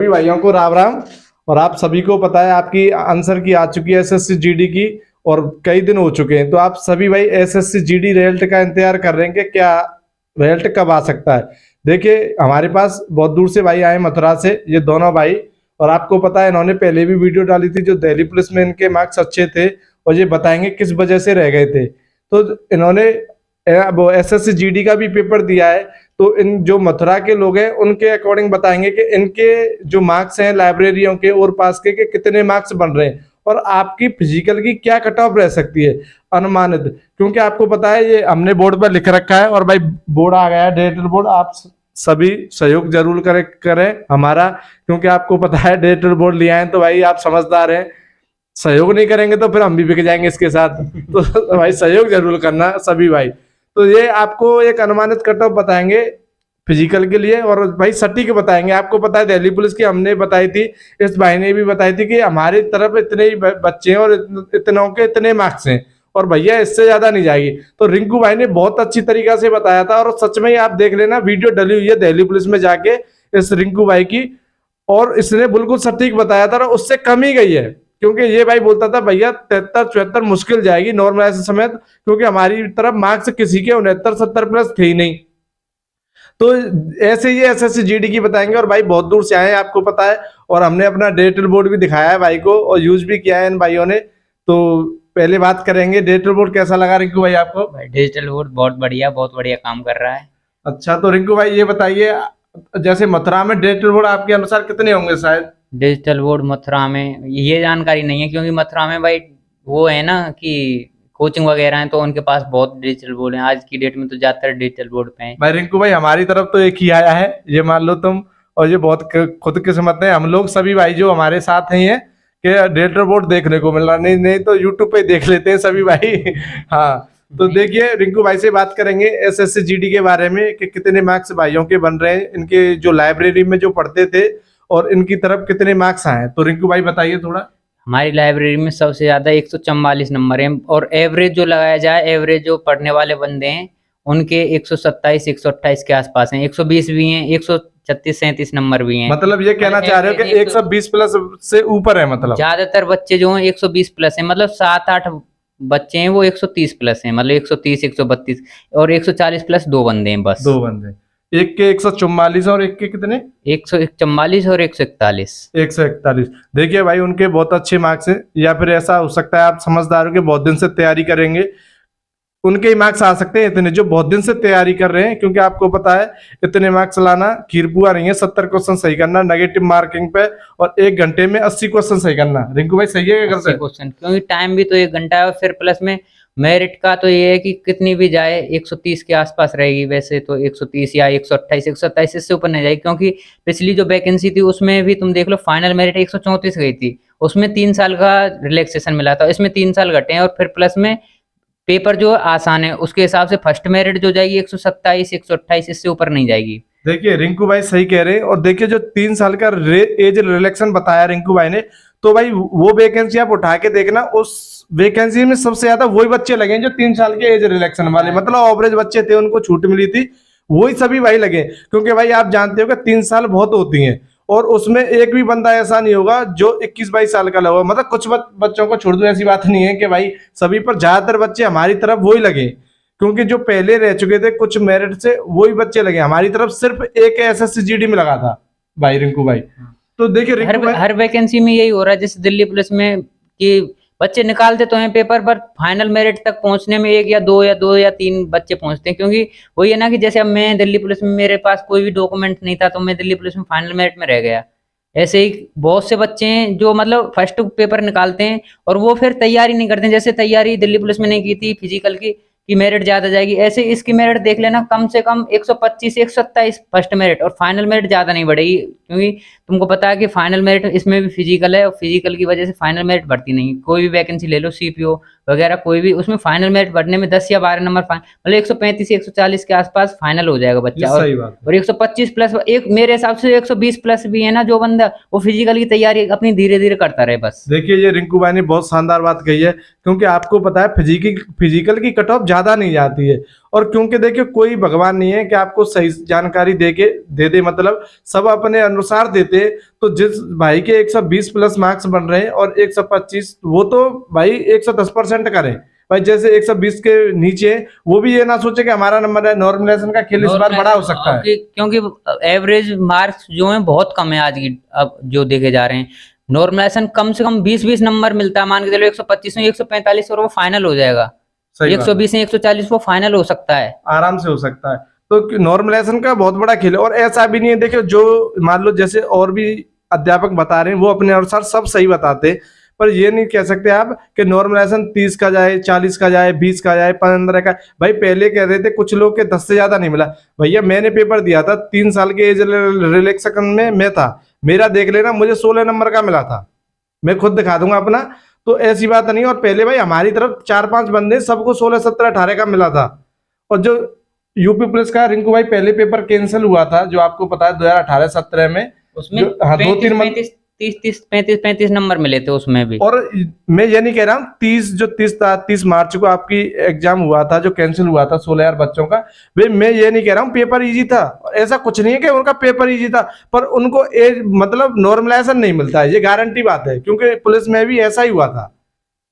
सभी भाइयों को राम राम। और आप सभी को पता है आपकी आंसर की आ चुकी है एसएससी जीडी की, और कई दिन हो चुके हैं। तो आप सभी भाई एसएससी जीडी रिजल्ट का इंतजार कर रहे हैं कि क्या रिजल्ट कब आ सकता है। देखिए हमारे पास बहुत दूर से भाई आए, मथुरा से, ये दोनों भाई। और आपको पता है इन्होंने पहले भी वीडियो डाली थी जो दिल्ली पुलिस में इनके मार्क्स अच्छे थे, और ये बताएंगे किस वजह से रह गए थे। तो इन्होंने वो एसएससी जीडी का भी पेपर दिया है। तो इन जो मथुरा के लोग हैं उनके अकॉर्डिंग बताएंगे कि इनके जो मार्क्स हैं लाइब्रेरियों के और पास के कितने मार्क्स बन रहे हैं, और आपकी फिजिकल की क्या कट ऑफ रह सकती है अनुमानित। क्योंकि आपको पता है ये हमने बोर्ड पर लिख रखा है, और भाई बोर्ड आ गया है डिजिटल बोर्ड। आप सभी सहयोग जरूर करें हमारा, क्योंकि आपको पता है डिजिटल बोर्ड लिया है तो भाई आप समझदार हैं। सहयोग नहीं करेंगे तो फिर हम भी बिक जाएंगे इसके साथ। तो भाई सहयोग जरूर करना सभी भाई। तो ये आपको एक अनुमानित कट ऑफ बताएंगे फिजिकल के लिए, और भाई सटीक बताएंगे। आपको पता है दिल्ली पुलिस की हमने बताई थी, इस भाई ने भी बताई थी कि हमारी तरफ इतने ही बच्चे हैं और इतनों के इतने मार्क्स हैं, और भैया इससे ज्यादा नहीं जाएगी। तो रिंकू भाई ने बहुत अच्छी तरीका से बताया था, और सच में ही आप देख लेना, वीडियो डली हुई है दिल्ली पुलिस में जाके इस रिंकू भाई की, और इसने बिल्कुल सटीक बताया था, और उससे कम ही गई है। क्योंकि ये भाई बोलता था भैया 73-74 मुश्किल जाएगी नॉर्मल ऐसे समय, क्योंकि हमारी तरफ मार्क्स किसी के 69-70 प्लस थे ही नहीं। तो ऐसे ही एसएससी जीडी की बताएंगे। और भाई बहुत दूर से आए हैं आपको पता है, और हमने अपना डिजिटल बोर्ड भी दिखाया है भाई को, और यूज भी किया है इन भाइयों ने। तो पहले बात करेंगे डिजिटल बोर्ड कैसा लगा रिंकू भाई आपको। भाई डिजिटल बोर्ड बहुत बढ़िया काम कर रहा है। अच्छा, तो रिंकू भाई ये बताइए, जैसे मथुरा में डिजिटल बोर्ड आपके अनुसार कितने होंगे शायद। डिजिटल बोर्ड मथुरा में ये जानकारी नहीं है, क्योंकि मथुरा में भाई वो है ना कि कोचिंग वगैरह है, तो उनके पास बहुत डिजिटल बोर्ड है। आज की डेट में तो ज्यादातर डिजिटल बोर्ड पे हैं। भाई रिंकू भाई हमारी तरफ तो एक ही आया है, ये मान लो तुम, और ये बहुत खुदकिस्मत है हम लोग सभी भाई जो हमारे साथ हैं कि डिजिटल बोर्ड देखने को मिल रहा। नहीं तो यूट्यूब पे देख लेते हैं सभी भाई। हाँ, तो देखिए रिंकू भाई से बात करेंगे एसएससी जीडी के बारे में कि कितने मार्क्स भाइयों के बन रहे हैं, इनके जो लाइब्रेरी में जो पढ़ते थे, और इनकी तरफ कितने मार्क्स आए। तो रिंकू भाई बताइए थोड़ा। हमारी लाइब्रेरी में सबसे ज्यादा 144 नंबर है, और एवरेज जो लगाया जाए, एवरेज जो पढ़ने वाले बंदे हैं उनके 127-128 के आसपास हैं। 120 भी हैं, 136-37 नंबर भी हैं। मतलब ये कहना चाह रहे हो कि 120 प्लस से ऊपर है। मतलब ज्यादातर बच्चे जो हैं 120 प्लस हैं, मतलब 7-8 बच्चे हैं वो 130 प्लस हैं, मतलब 130, 132 और 140 प्लस 2 बंदे हैं बस। 2 बंदे, एक के 144 और एक के कितने 144 और 141। 141। देखिए भाई उनके बहुत अच्छे मार्क्स हैं, या फिर ऐसा हो सकता है आप समझदार हो कि बहुत दिन से तैयारी करेंगे, उनके ही मार्क्स आ सकते हैं इतने जो बहुत दिन से तैयारी कर रहे हैं। क्योंकि आपको पता है इतने मार्क्स लाना खीरपुआ नहीं है। 70 क्वेश्चन सही करना नेगेटिव मार्किंग पे, और 1 घंटे में 80 क्वेश्चन सही करना। रिंकू भाई सही है क्या क्वेश्चन, क्योंकि टाइम भी तो 1 घंटा है, और फिर प्लस में मेरिट का तो ये है कि कितनी भी जाए 130 के आसपास रहेगी। वैसे तो 130 या 128, 127 इससे ऊपर नहीं जाएगी, क्योंकि पिछली जो वैकेंसी थी उसमें भी तुम देख लो फाइनल मेरिट 134 गई थी, उसमें 3 साल का रिलैक्सेशन मिला था, इसमें 3 साल घटे हैं। और फिर प्लस में पेपर जो आसान है उसके हिसाब से फर्स्ट मेरिट जो जाएगी 127, 128, इससे ऊपर नहीं जाएगी। देखिए रिंकू भाई सही कह रहे हैं। और देखिए जो 3 साल का एज रिलैक्सेशन बताया रिंकू भाई ने, तो भाई वो वैकेंसी आप उठा के देखना, उस वैकेंसी में सबसे ज्यादा वही बच्चे लगे जो 3 साल के एज रिलैक्सेशन वाले, मतलब एवरेज बच्चे थे उनको छूट मिली थी, वही सभी भाई लगे। क्योंकि भाई आप जानते हो कि 3 साल बहुत होती हैं, और उसमें एक भी बंदा ऐसा नहीं होगा जो 21-22 साल का लगा। मतलब कुछ बच्चों को छोड़ दो, ऐसी बात नहीं है कि भाई सभी पर, ज्यादातर बच्चे हमारी तरफ वही लगे। क्योंकि जो पहले रह चुके थे कुछ मेरिट से वही बच्चे लगे। हमारी तरफ सिर्फ एक एसएससी जीडी में लगा था भाई रिंकू भाई। तो देखिए हर वैकेंसी में यही हो रहा है, जैसे दिल्ली पुलिस में कि बच्चे निकालते तो हैं पेपर, पर फाइनल मेरिट तक पहुंचने में 1 या 2 या 3 बच्चे पहुंचते हैं। क्योंकि वही है ना कि जैसे अब मैं दिल्ली पुलिस में, मेरे पास कोई भी डॉक्यूमेंट नहीं था, तो मैं दिल्ली पुलिस में फाइनल मेरिट में रह गया। ऐसे ही बहुत से बच्चे हैं जो मतलब फर्स्ट पेपर निकालते हैं और वो फिर तैयारी नहीं करते हैं। जैसे तैयारी दिल्ली पुलिस में नहीं की थी फिजिकल की मेरिट ज्यादा जाएगी, ऐसे इसकी मेरिट देख लेना कम से कम 125 से 127 फर्स्ट मेरिट, और फाइनल मेरिट ज्यादा नहीं बढ़ेगी। क्योंकि तुमको पता है कि फाइनल मेरिट इसमें भी फिजिकल है, और फिजिकल की वजह से फाइनल मेरिट बढ़ती नहीं। कोई भी वैकेंसी ले लो, सीपीओ वगैरह कोई भी, उसमें फाइनल मेरिट बढ़ने में 10 या 12 नंबर, मतलब 135 140 के आसपास फाइनल हो जाएगा बच्चा। और 125 प्लस, एक मेरे हिसाब से 120 प्लस भी है ना जो बंदा, वो फिजिकल की तैयारी अपनी धीरे धीरे करता रहे बस। देखिए ये रिंकू भाई ने बहुत शानदार बात कही है, क्योंकि आपको पता है फिजिकल की कट ऑफ ज्यादा नहीं जाती है, और क्योंकि देखिए कोई भगवान नहीं है कि आपको सही जानकारी दे दे, मतलब सब अपने अनुसार देते। तो जिस भाई के 120 प्लस मार्क्स बन रहे हैं और 125, वो तो भाई 110% करे भाई। जैसे 120 के नीचे वो भी ये ना सोचे कि हमारा नंबर है, नॉर्मलाइजेशन का खेल इस बार बड़ा हो सकता है। क्योंकि एवरेज मार्क्स जो है बहुत कम है आज की, अब जो देखे जा रहे हैं। नॉर्मलाइजेशन कम से कम 20 नंबर मिलता है, मान के चलो 125 में 145 और वो फाइनल हो जाएगा। 120 में 140 वो फाइनल हो सकता है, आराम से हो सकता है। तो नॉर्मलाइजेशन का बहुत बड़ा खेल है। और ऐसा भी नहीं है, देखियो जो मान लो जैसे और भी अध्यापक बता रहे हैं वो अपने अनुसार सब सही बताते, पर ये नहीं कह सकते आप कि नॉर्मलाइजेशन 30 का जाए, 40 का जाए, 20 का जाए, 15 का। भाई पहले कह रहे थे कुछ लोग के 10 से ज्यादा नहीं मिला। भैया मैंने पेपर दिया था 3 साल के एज रिलैक्सेशन में मैं था, मेरा देख लेना, मुझे 16 नंबर का मिला था, मैं खुद दिखा दूंगा अपना। तो ऐसी बात नहीं। और पहले भाई हमारी तरफ 4-5 बंदे सबको 16, 17, 18 का मिला था। और जो यूपी पुलिस का रिंकू भाई पहले पेपर कैंसिल हुआ था, जो आपको पता है 2018-17 में, उसमें हाँ 2-3 35 नंबर मिले थे उसमें भी। और मैं ये नहीं कह रहा हूँ 30 मार्च को आपकी एग्जाम हुआ था जो कैंसिल हुआ था 16,000 बच्चों का, वे मैं ये नहीं कह रहा हूँ पेपर इजी था, ऐसा कुछ नहीं है कि उनका पेपर इजी था, पर उनको एज मतलब नॉर्मलाइजेशन नहीं मिलता है, ये गारंटी बात है, क्योंकि पुलिस में भी ऐसा ही हुआ था।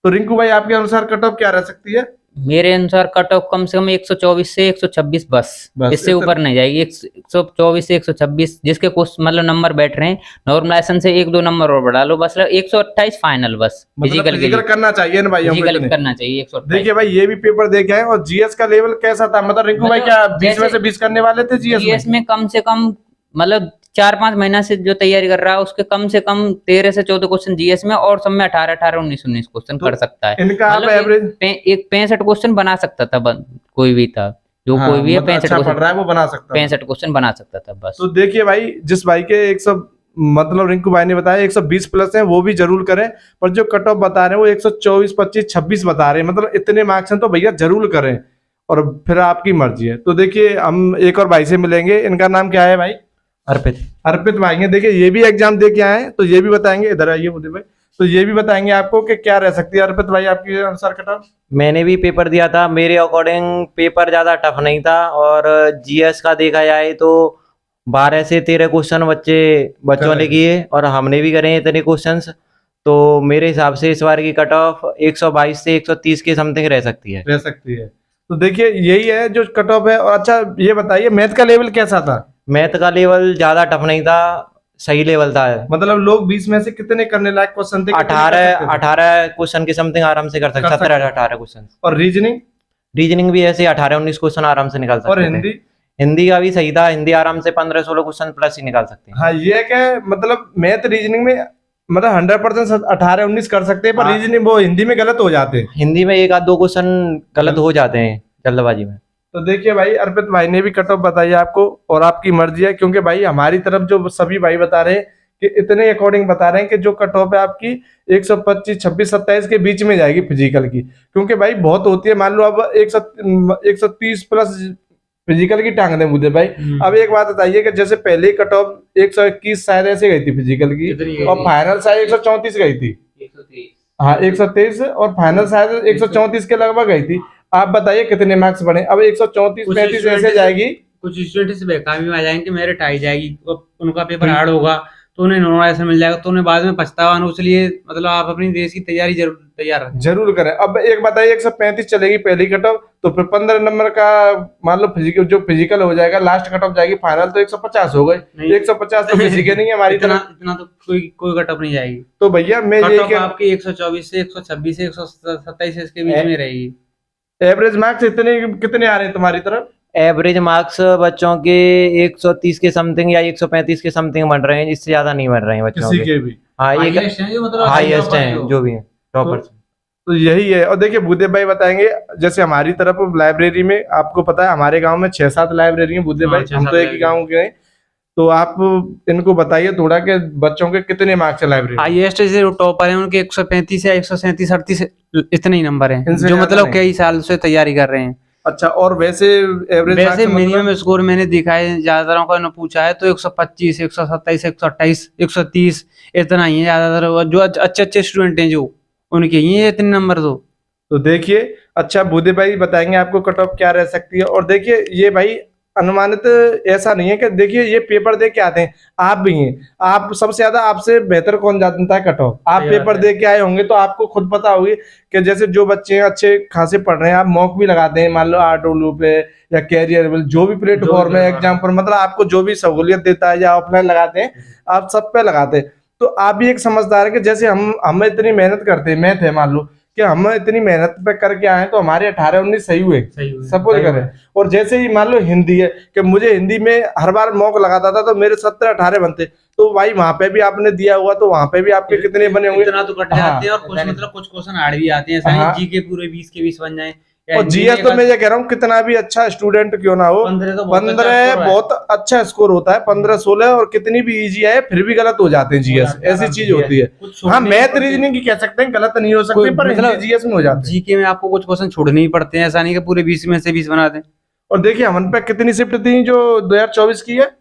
तो रिंकू भाई आपके अनुसार कट ऑफ क्या रह सकती है? मेरे अनुसार कट ऑफ कम से कम 124 से 126 बस इससे ऊपर नहीं जाएगी। 124 से 126 जिसके कुछ मतलब नंबर बैठ रहे हैं, नॉर्मलाइजेशन से 1-2 नंबर और बढ़ा लो, बस 128 फाइनल बस। मतलब फिजिकल करना चाहिए ना भाई, फिजिकल करना चाहिए 128। देखिए भाई ये भी पेपर देखे हैं। और जीएस का लेवल कैसा था, मतलब रिंकू भाई क्या 20 में से 20 करने वाले थे जीएस में? कम से कम मतलब 4-5 महीना से जो तैयारी कर रहा है उसके कम से कम 13 से 14 क्वेश्चन जीएस में, और सब में 18, 19 क्वेश्चन कर सकता है। इनका आप एवरेज एक 65 क्वेश्चन बना सकता था कोई भी था, जो कोई भी है 65 पढ़ रहा है वो बना सकता है, 65 क्वेश्चन बना सकता था बस। तो देखिए भाई जिस भाई के 100 मतलब रिंकू भाई ने बताया 120 प्लस है वो भी जरूर करें, पर जो कट ऑफ बता रहे हैं वो 124, 25, 26 बता रहे हैं, मतलब इतने मार्क्स हैं तो भैया जरूर करें, और फिर आपकी मर्जी है। तो देखिए हम एक और भाई से मिलेंगे, इनका नाम क्या है भाई? अर्पित भाई हैं। देखिए ये भी एग्जाम दे के आए हैं, तो ये भी बताएंगे, इधर आइए उदय भाई, तो ये भी बताएंगे आपको कि क्या रह सकती है। अर्पित भाई आपके अनुसार कट ऑफ? मैंने भी पेपर दिया था, मेरे अकॉर्डिंग पेपर ज्यादा टफ नहीं था, और जीएस का देखा जाए तो 12 से 13 क्वेश्चन बच्चों ने किए और हमने भी करे इतने क्वेश्चंस। तो मेरे हिसाब से इस बार की कट ऑफ 122 से 130 के समथिंग रह सकती है। तो देखिए यही है जो कट ऑफ है। और अच्छा ये बताइए मैथ का लेवल कैसा था? मैथ का लेवल ज्यादा टफ नहीं था, सही लेवल था। मतलब लोग 20 में से कितने करने लायक क्वेश्चन थे? 18 क्वेश्चन के समथिंग आराम से कर सकते, 17-18 क्वेश्चन। और रीजनिंग भी ऐसे 18-19 क्वेश्चन आराम से निकाल सकते। और हिंदी का भी सही था, हिंदी आराम से 15-16 क्वेश्चन प्लस ही निकाल सकते हैं। हाँ ये क्या मतलब मैथ रीजनिंग में मतलब 100% 18-19 कर सकते हैं, पर रीजनिंग वो हिंदी में गलत हो जाते हैं, हिंदी में 1-2 क्वेश्चन गलत हो जाते हैं जल्दबाजी में। तो देखिए भाई अर्पित भाई ने भी कट ऑफ बताई आपको, और आपकी मर्जी है, क्योंकि भाई हमारी तरफ जो सभी भाई बता रहे हैं कि इतने अकॉर्डिंग बता रहे हैं कि जो कट ऑफ है आपकी 125, 26, 27 के बीच में जाएगी फिजिकल की, क्योंकि भाई बहुत होती है। मान लो अब 130 प्लस फिजिकल की टांग दे मुझे भाई। अब एक बात बताइए कि जैसे पहले कट ऑफ 121 शायद ऐसे गई थी फिजिकल की, और फाइनल शायद 134 गई थी। हाँ 123 और फाइनल शायद 134 के लगभग गई थी। आप बताइए कितने मार्क्स बने? अब 134-35 ऐसे जाएगी। कुछ स्टूडेंट्स बेकामी में आ जाएंगे, मेरिट आई जाएगी, उनका पेपर हार्ड होगा तो उन्हें नॉर्मलाइजेशन मिल जाएगा, तो उन्हें बाद में पछतावा न हो। इसलिए मतलब आप अपनी देश की तैयारी जरूर करें। अब एक बताइए 135 चलेगी पहली कट ऑफ, तो फिर 15 नंबर का मान लो फिजिकल, जो फिजिकल हो जाएगा लास्ट कट ऑफ जाएगी फाइनल, तो 150 हो गए। 150 तो फिजिकल नहीं है हमारी तरफ, इतना तो कोई कट ऑफ नहीं जाएगी। तो भैया मैं ये आपकी 124 से 126 से 127 इसके बीच में रहेगी। एवरेज मार्क्स कितने आ रहे हैं तुम्हारी तरफ? एवरेज मार्क्स बच्चों के 130 के समथिंग या 135 के समथिंग बन रहे हैं, इससे ज्यादा नहीं बन रहे हैं बच्चों के भी। हाँ हाईएस्ट है जो भी है टॉपर्स। तो यही है। और देखिए भूदेव भाई बताएंगे, जैसे हमारी तरफ लाइब्रेरी में आपको पता है हमारे गांव में 6-7 लाइब्रेरी है भूदेव भाई, हम तो एक ही गाँव के हैं, तो आप इनको बताइए थोड़ा कि बच्चों के कितने मार्क्स है लाइब्रेरी? हाईएस्ट जो टॉपर है उनके 135 या 137, 38 इतने ही नंबर हैं, जो मतलब कई साल से तैयारी कर रहे हैं। अच्छा, और वैसे वैसे मिनिमम स्कोर मैंने देखा है ज्यादातर का ने पूछा है तो 125, 127, 128, 130 इतना ही है ज्यादातर। जो अच्छे स्टूडेंट हैं जो उनके ही है इतने नंबर। तो तो देखिए, अच्छा भूदेव भाई बताएंगे आपको कट ऑफ क्या रह सकती है। और देखिए ये भाई अनुमानित ऐसा नहीं है कि देखिए ये पेपर दे के आते हैं, आप भी हैं, आप सबसे ज्यादा आपसे बेहतर कौन जानता है कट ऑफ। आप सही बात पेपर है। दे के आए होंगे तो आपको खुद पता होगी कि जैसे जो बच्चे अच्छे खासे पढ़ रहे हैं, आप मॉक भी लगाते हैं, मान लो आरडब्ल्यू पे या कैरियर जो भी प्लेटफॉर्म है एग्जाम पर, मतलब आपको जो भी सहूलियत देता है या ऑफलाइन लगाते हैं, आप सब पे लगाते हैं। तो आप भी एक समझदार है कि जैसे हम इतनी मेहनत करते हैं, मैथ है मान लो कि हम इतनी मेहनत पे करके आए हैं, तो हमारे 18-19 सही हुए, सपोज करें। और जैसे ही मान लो हिंदी है कि मुझे हिंदी में हर बार मॉक लगाता था तो मेरे 17-18 बनते, तो भाई वहां पे भी आपने दिया हुआ तो वहां पे भी आपके कितने बने होंगे। इतना तो कट जाते हैं, और कुछ मतलब कुछ क्वेश्चन हार्ड भी आते हैं, ऐसा हाँ। नहीं जी के पूरे 20 के 20 बन जाए। और जीएस तो मैं ये कह रहा हूँ कितना भी अच्छा स्टूडेंट क्यों ना हो, 15 बहुत अच्छा स्कोर होता है, 15-16 और कितनी भी इजी आए फिर भी गलत हो जाते हैं जीएस, ऐसी चीज होती है। हाँ मैथ रीजनिंग की कह सकते हैं गलत नहीं हो सकती, पर मतलब जीएस में हो जाते हैं। जीके में आपको कुछ क्वेश्चन छोड़ने ही पड़ते हैं, ऐसा नहीं कि पूरे 20 में से 20 बना दें। और देखिए हम पे कितनी शिफ्ट थी जो 2024 की है,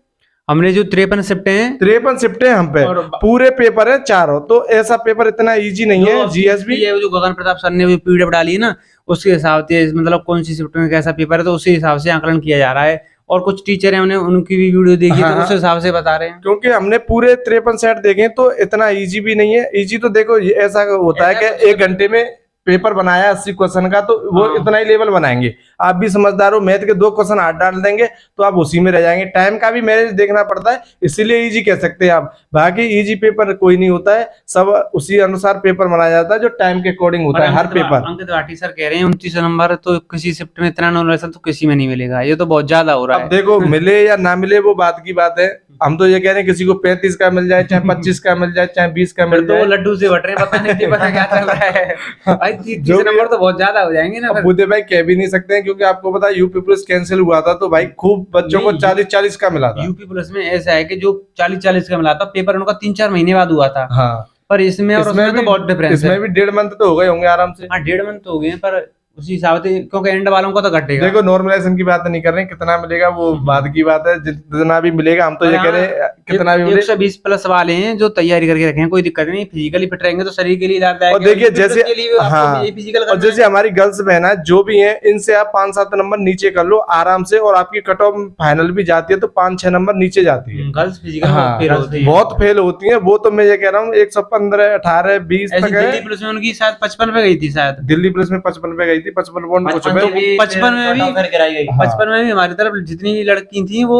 हमने जो 53 शिफ्टें हैं, 53 शिफ्टें हम पे, और पूरे पेपर है चारों, तो ऐसा पेपर इतना इजी नहीं है जीएस भी। ये जो गगन प्रताप सर ने पीडीएफ डाली है ना, उसके हिसाब से मतलब कौन सी शिफ्ट में कैसा पेपर है, तो उसी हिसाब से आकलन किया जा रहा है। और कुछ टीचर हैं, उन्हें उनकी भी वीडियो देखी हाँ, तो उस हिसाब से बता रहे हैं। क्योंकि हमने पूरे 53 सेट देखे तो इतना इजी भी नहीं है। इजी तो देखो ये ऐसा होता है कि 1 घंटे में पेपर बनाया 80 क्वेश्चन का, तो वो हाँ। इतना ही लेवल बनाएंगे। आप भी समझदार हो, मैथ के 2 क्वेश्चन हाथ डाल देंगे तो आप उसी में रह जाएंगे। टाइम का भी मैनेज देखना पड़ता है, इसीलिए इजी कह सकते हैं आप। बाकी इजी पेपर कोई नहीं होता है, सब उसी अनुसार पेपर बनाया जाता है जो टाइम के अकॉर्डिंग होता है हर पेपर। अंकित भाटी सर कह रहे हैं 29 नंबर तो किसी शिफ्ट में इतना नॉलेज तो किसी में नहीं मिलेगा, ये तो बहुत ज्यादा हो रहा अब है। देखो मिले या ना मिले वो बात की बात है, हम तो ये कह रहे हैं किसी को 35 का मिल जाए, चाहे 25 का मिल जाए, चाहे 20 का फिर मिल तो वो जाए। लड्डू से बट रहे हैं, पता नहीं पता क्या चल रहा है भाई। 30 नंबर तो बहुत ज्यादा हो जाएंगे ना अब फिर। बुद्धे भाई कह भी नहीं सकते हैं क्योंकि आपको पता है यूपी पुलिस कैंसिल हुआ था तो भाई खूब बच्चों को नहीं, 40-40 का मिला था। यूपी प्लस में ऐसा है कि जो 40-40 का मिला था, पेपर उनका 3-4 महीने बाद हुआ था, हाँ पर इसमें और उसमें तो बहुत डिफरेंस है। इसमें भी 1.5 मंथ तो हो गए होंगे आराम से। हाँ 1.5 मंथ तो हो गए हैं, पर उसी हिसाब से क्योंकि एंड वालों को तो घटेगा। देखो नॉर्मलाइजेशन की बात नहीं कर रहे हैं, कितना मिलेगा वो बात की बात है, जितना भी मिलेगा हम तो ये कह रहे हैं कितना भी मिले। 120 प्लस वाले हैं जो तैयारी करके रखे हैं, कोई दिक्कत नहीं, फिजिकली फिट रहेंगे तो शरीर के लिए लाभदायक और है। देखिए फिटनेस जैसे के लिए आपको हाँ, ये फिजिकल और जैसे हमारी गर्ल्स बहन है जो भी हैं, इनसे आप 5-7 नंबर नीचे कर लो आराम से, और आपकी कट ऑफ फाइनल भी जाती है तो 5-6 नंबर नीचे जाती है। गर्ल्स फिजिकल हाँ, फेल होती है, बहुत फेल होती है वो, तो मैं ये कह रहा हूँ 115, 18, 20 ऐसी तक है। दिल्ली पुलिस में उनकी शायद 55 पे गई थी, शायद दिल्ली पुलिस में 55 पे गई थी, 55 पॉइंट कुछ पे। 55 में भी फिर गिराई गई। 55 में भी हमारी तरफ जितनी लड़की थी वो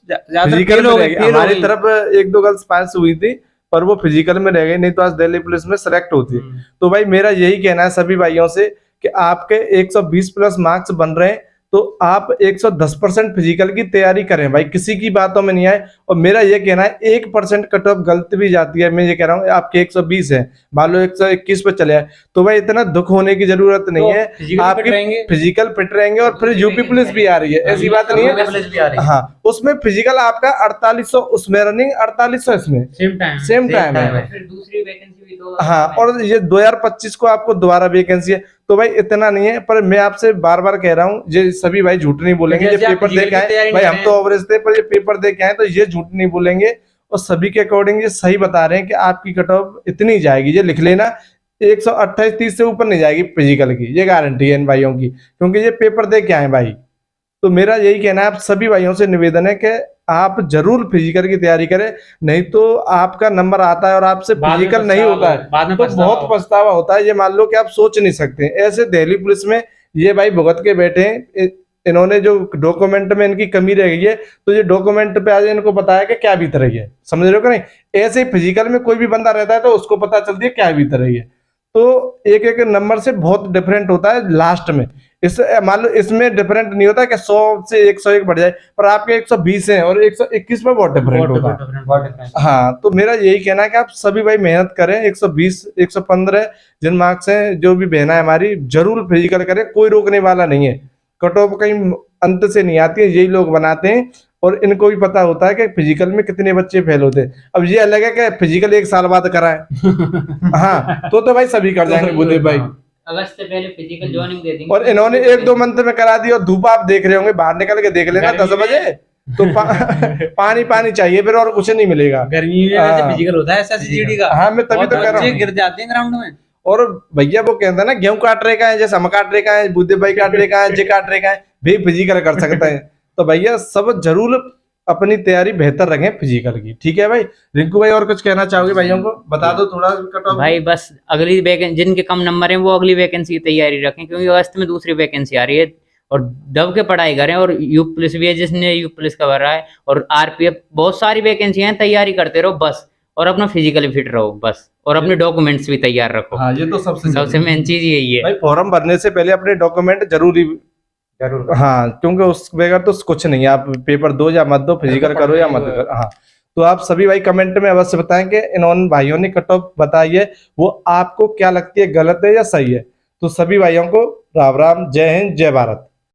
ज्यादा फिजिकल फेल में हो रह गई, गई। हमारी तरफ 1-2 गर्ल्स पास हुई थी पर वो फिजिकल में रह गई, नहीं तो आज दिल्ली पुलिस में सेलेक्ट होती। तो भाई मेरा यही कहना है सभी भाइयों से कि आपके 120 प्लस मार्क्स बन रहे हैं तो आप 110% फिजिकल की तैयारी करें भाई, किसी की बातों में नहीं आए। और मेरा ये कहना है 1% कट ऑफ गलत भी जाती है, मैं ये कह रहा हूँ आपके 120 है, मान लो 121 पे चले आए तो भाई इतना दुख होने की जरूरत नहीं है, आपकी फिजिकल फिट रहेंगे। और फिर यूपी पुलिस भी आ रही है, ऐसी बात नहीं है। हाँ उसमें फिजिकल आपका 4800 उसमें रनिंग, 4800 इसमें सेम टाइम है। फिर दूसरी वैकेंसी भी दो। हाँ और ये 2025 को आपको दोबारा वैकेंसी है, तो भाई इतना नहीं है। पर मैं आपसे बार बार कह रहा हूँ, ये सभी भाई झूठ नहीं बोलेंगे, ये पेपर दे के आए भाई, हम तो एवरेज थे पर ये पेपर दे के आए तो ये झूठ नहीं बोलेंगे और सभी के अकॉर्डिंग ये सही बता रहे हैं कि आपकी कट ऑफ इतनी जाएगी, ये लिख लेना 128-30 से ऊपर नहीं जाएगी फिजिकल की, ये गारंटी है इन भाइयों की, क्योंकि ये पेपर दे के आए भाई। तो मेरा यही कहना है आप सभी भाइयों से निवेदन है कि आप जरूर फिजिकल की तैयारी करें, नहीं तो आपका नंबर आता है और आपसे फिजिकल नहीं होता है तो बहुत पछतावा होता है। ये मान लो कि आप सोच नहीं सकते। ऐसे दिल्ली पुलिस में ये भाई भुगत के बैठे हैं, इन्होंने जो डॉक्यूमेंट में इनकी कमी रह गई है तो ये डॉक्यूमेंट पे आज इनको बताया कि क्या बीत रही है, समझ रहे हो कि नहीं। ऐसे ही फिजिकल में कोई भी बंदा रहता है तो उसको पता चलती है क्या बीत रही है। तो एक एक नंबर से बहुत डिफरेंट होता है लास्ट में। इस मान लो इसमें डिफरेंट नहीं होता कि 100 से 101 बढ़ जाए, पर आपके 120 हैं और 121 में बहुत डिफरेंट होता है। हाँ तो मेरा यही कहना है कि आप सभी भाई मेहनत करें, 120 115 जिन मार्क्स हैं, जो भी बहना है हमारी, जरूर फिजिकल करें, कोई रोकने वाला नहीं है। कट ऑफ कहीं अंत से नहीं आती है, यही लोग बनाते हैं और इनको भी पता होता है कि फिजिकल में कितने बच्चे फेल होते हैं। अब ये अलग है कि फिजिकल 1 साल बाद कराएं हाँ तो भाई सभी कर जाएंगे बुद्धि भाई, अगस्त से पहले फिजिकल ज्वाइनिंग दे देंगे। और इन्होंने 1-2 मंथ में करा दी। और धूप आप देख रहे होंगे, बाहर निकल के देख लेना 10 बजे तो पानी चाहिए फिर और कुछ नहीं मिलेगा। गर्मी में वैसे फिजिकल होता है SSGD का। हाँ मैं तभी तो कह रहा हूँ, गिर जाते हैं ग्राउंड में। और भैया वो कहते हैं ना, गेहूं काट रहे का है जैसे हम काट रहे का है, बुद्धि भाई काट रहे का है, जे काट रहे का है, भी फिजिकल कर सकते हैं। तो भैया सब जरूर अपनी तैयारी बेहतर रखें फिजिकल की, ठीक है भाई। रिंकू भाई और कुछ कहना चाहोगे भाइयों को, बता दो थोड़ा कट ऑफ। भाई बस अगली वैकेंसी जिनके कम नंबर हैं वो अगली वैकेंसी की तैयारी रखें, क्योंकि अगस्त में दूसरी वैकेंसी आ रही है, और दब के पढ़ाई करें। और यू पुलिस भी है, जिसने यू पुलिस का भरा है, और आरपीएफ, बहुत सारी वैकेंसी हैं, तैयारी करते रहो बस। और अपना फिजिकली फिट रहो बस, और अपने डॉक्यूमेंट्स भी तैयार रखो। हाँ ये तो सबसे मेन चीज यही है भाई, फॉर्म भरने से पहले अपने डॉक्यूमेंट जरूर। हाँ, क्योंकि उस बगैर तो कुछ नहीं है, आप पेपर दो या मत दो, फिजिकल करो या मत करो। हाँ, तो आप सभी भाई कमेंट में अवश्य बताएं कि इन भाइयों ने कट ऑफ बताई है, वो आपको क्या लगती है, गलत है या सही है। तो सभी भाइयों को राम राम, जय हिंद, जय भारत।